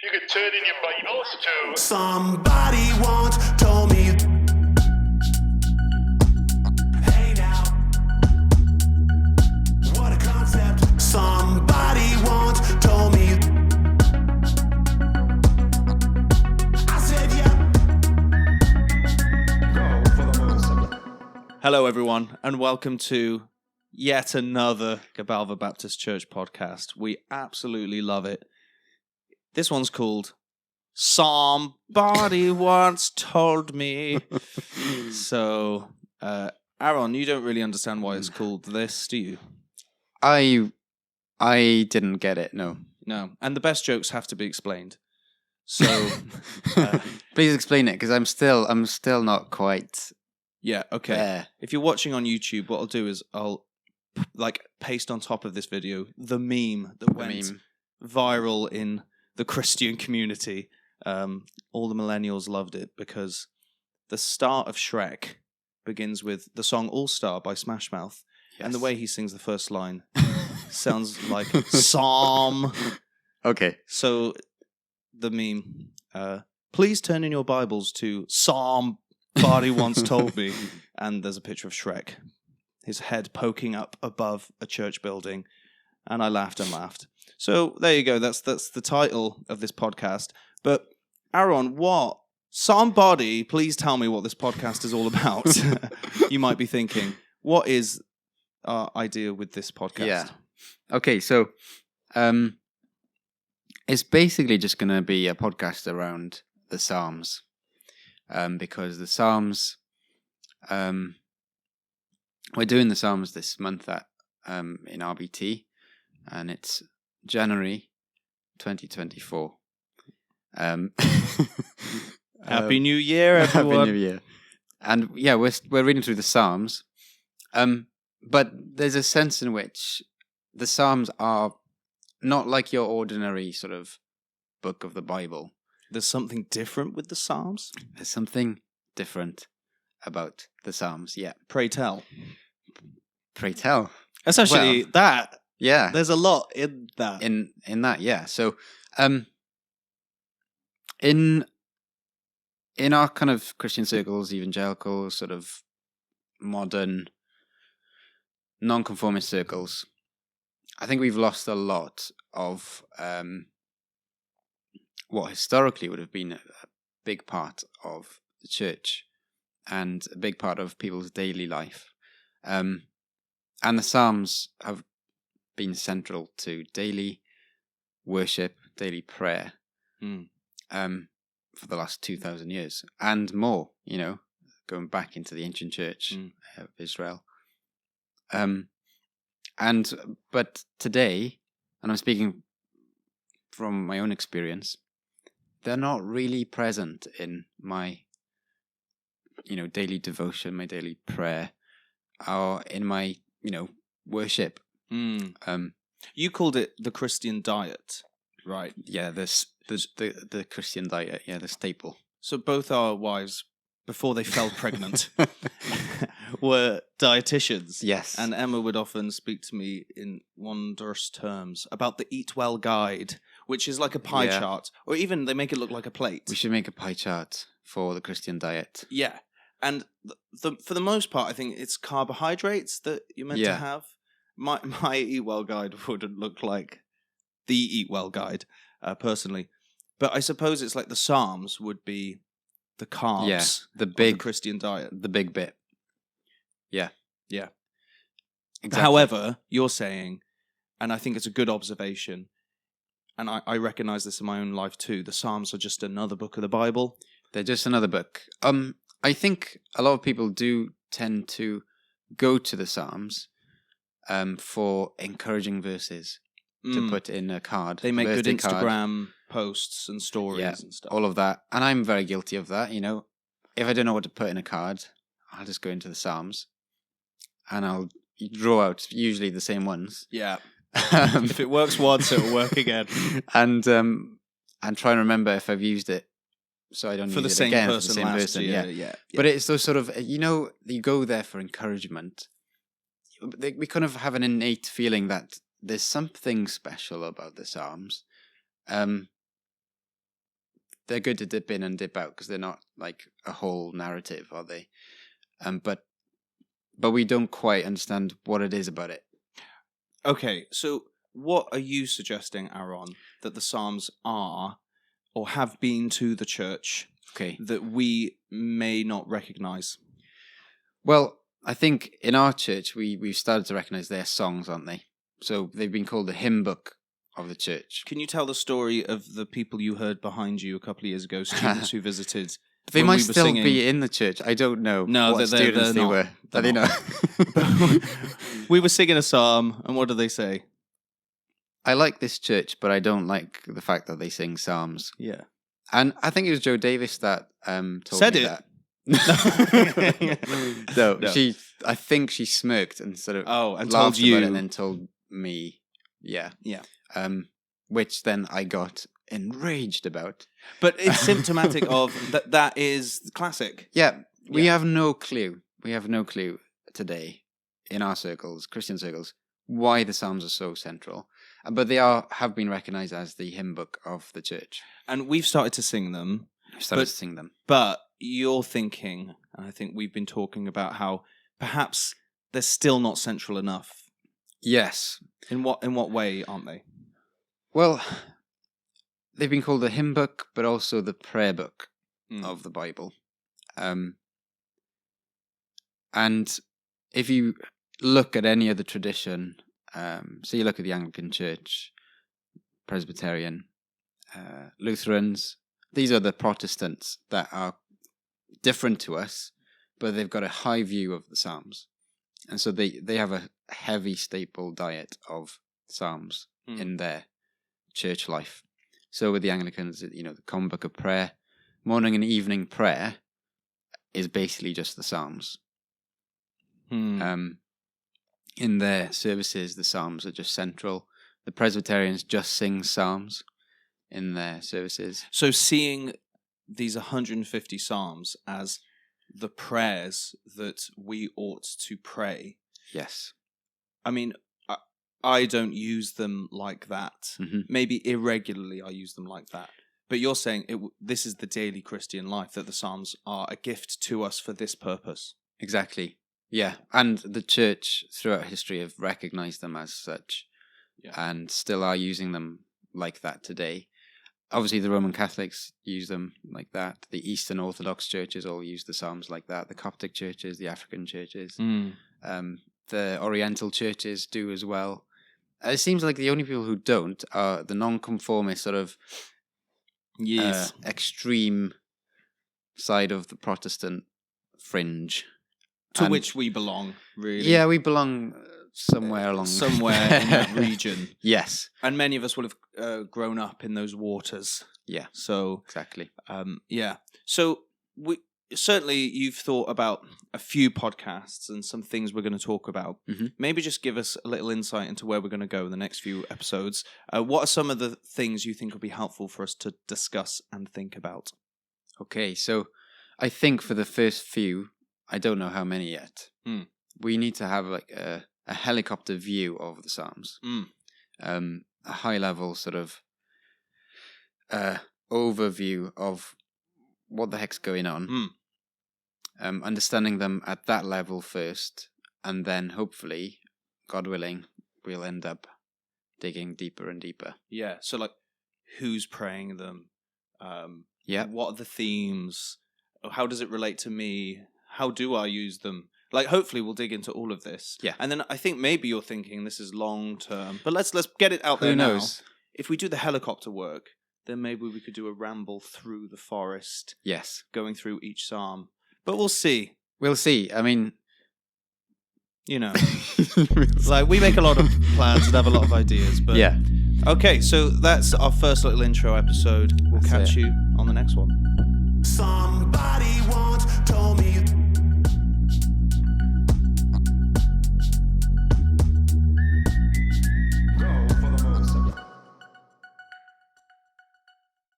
You could turn in your Bibles to... Somebody once told me, hey now, what a concept. Somebody once told me, I said yeah. Go for the moon. Hello, everyone, and welcome to yet another Gabalfa Baptist Church podcast. We absolutely love it. This one's called Psalmbody Once Told Me. So, Aaron, you don't really understand why it's called this, do you? I didn't get it. No. No, and the best jokes have to be explained. So, Please explain it, because I'm still not quite yeah, okay. there. If you're watching on YouTube, what I'll do is I'll paste on top of this video the meme that went viral in the Christian community. All the millennials loved it because the start of Shrek begins with the song All Star by Smash Mouth. Yes. And the way he sings the first line sounds like Psalm. Okay. So the meme, please turn in your Bibles to Psalmbody Once Told Me. And there's a picture of Shrek, his head poking up above a church building. And I laughed and laughed. So there you go. That's the title of this podcast. But Aaron, Somebody, please tell me what this podcast is all about. You might be thinking, what is our idea with this podcast? Yeah. Okay, so it's basically just going to be a podcast around the Psalms, because the Psalms, we're doing the Psalms this month in RBT, and it's January 2024. Happy New Year, everyone. Happy New Year. And yeah, we're reading through the Psalms, but there's a sense in which the Psalms are not like your ordinary sort of book of the Bible. There's something different with the Psalms? There's something different about the Psalms, yeah. Pray tell. Pray tell. Essentially, that. Yeah. There's a lot in that. In that, yeah. So, in our kind of Christian circles, evangelical, sort of modern, non-conformist circles, I think we've lost a lot of what historically would have been a big part of the church and a big part of people's daily life. And the Psalms have been central to daily worship, daily prayer, for the last 2,000 years and more, going back into the ancient church of Israel. But today, and I'm speaking from my own experience, they're not really present in my, daily devotion, my daily prayer, or in my, worship. You called it the Christian diet, right? Yeah, the Christian diet, yeah, the staple. So both our wives, before they fell pregnant, were dietitians. Yes. And Emma would often speak to me in wondrous terms about the Eat Well guide, which is like a pie chart, or even they make it look like a plate. We should make a pie chart for the Christian diet. Yeah. And for the most part, I think it's carbohydrates that you're meant to have. My Eat Well guide wouldn't look like the Eat Well guide, personally. But I suppose it's like the Psalms would be the carbs the big of the Christian diet. The big bit. Yeah. Yeah. Exactly. However, you're saying, and I think it's a good observation, and I recognize this in my own life too, the Psalms are just another book of the Bible. They're just another book. I think a lot of people do tend to go to the Psalms for encouraging verses to put in a card. They make good Instagram card. posts and stories and stuff. All of that. And I'm very guilty of that, If I don't know what to put in a card, I'll just go into the Psalms and I'll draw out usually the same ones. Yeah. If it works once, it'll work again. And try and remember if I've used it so I don't for use the it same again. person For the same last person, year. yeah. Yeah. But it's those sort of, you go there for encouragement. We kind of have an innate feeling that there's something special about the Psalms. they're good to dip in and dip out because they're not like a whole narrative, are they? But we don't quite understand what it is about it. Okay, so what are you suggesting, Aaron, that the Psalms are or have been to the church that we may not recognize? Well, I think in our church we've started to recognize their songs, aren't they? So they've been called the hymn book of the church. Can you tell the story of the people you heard behind you a couple of years ago, students who visited? They when might we were still singing... be in the church. I don't know No, what they're students they not. were. They're I don't know. not. We were singing a psalm, and what do they say? I like this church, but I don't like the fact that they sing psalms. Yeah. And I think it was Joe Davis that told Said me it. that. No. I think she smirked and sort of and laughed told you. about it and then told me. Yeah. Which then I got enraged about. But it's symptomatic of that is classic. Yeah. We have no clue. We have no clue today in our circles, Christian circles, why the Psalms are so central. But they have been recognized as the hymn book of the church. And we've started to sing them. To sing them. But you're thinking, and I think we've been talking about how perhaps they're still not central enough. Yes. In what way aren't they? Well, they've been called the hymn book, but also the prayer book of the Bible. And if you look at any other tradition, so you look at the Anglican Church, Presbyterian, Lutherans, these are the Protestants that are different to us, but they've got a high view of the Psalms. And so they have a heavy staple diet of Psalms in their church life. So with the Anglicans, the common book of prayer, morning and evening prayer is basically just the Psalms. In their services, the Psalms are just central. The Presbyterians just sing Psalms in their services. So seeing these 150 Psalms as the prayers that we ought to pray. Yes. I mean, I don't use them like that. Mm-hmm. Maybe irregularly I use them like that. But you're saying this is the daily Christian life, that the Psalms are a gift to us for this purpose. Exactly. Yeah. And the church throughout history have recognized them as such and still are using them like that today. Obviously, the Roman Catholics use them like that. The Eastern Orthodox churches all use the Psalms like that. The Coptic churches, the African churches, the Oriental churches do as well. It seems like the only people who don't are the non-conformist sort of extreme side of the Protestant fringe. To which we belong, really. Yeah, we belong somewhere along somewhere in that region. Yes. And many of us will have grown up in those waters. Yeah. So exactly. So certainly you've thought about a few podcasts and some things we're going to talk about. Mm-hmm. Maybe just give us a little insight into where we're going to go in the next few episodes. What are some of the things you think would be helpful for us to discuss and think about? Okay, so I think for the first few, I don't know how many yet. We need to have like a helicopter view of the Psalms. A high level sort of overview of what the heck's going on. Understanding them at that level first, and then hopefully, God willing, we'll end up digging deeper and deeper. Yeah, so like who's praying them? What are the themes? How does it relate to me? How do I use them? Like, hopefully we'll dig into all of this. Yeah. And then I think maybe you're thinking this is long term, but let's get it out there now. Who knows? If we do the helicopter work, then maybe we could do a ramble through the forest. Yes. Going through each psalm. But we'll see. We'll see. I mean, like we make a lot of plans and have a lot of ideas, but yeah. Okay, so that's our first little intro episode. We'll catch you on the next one. Somebody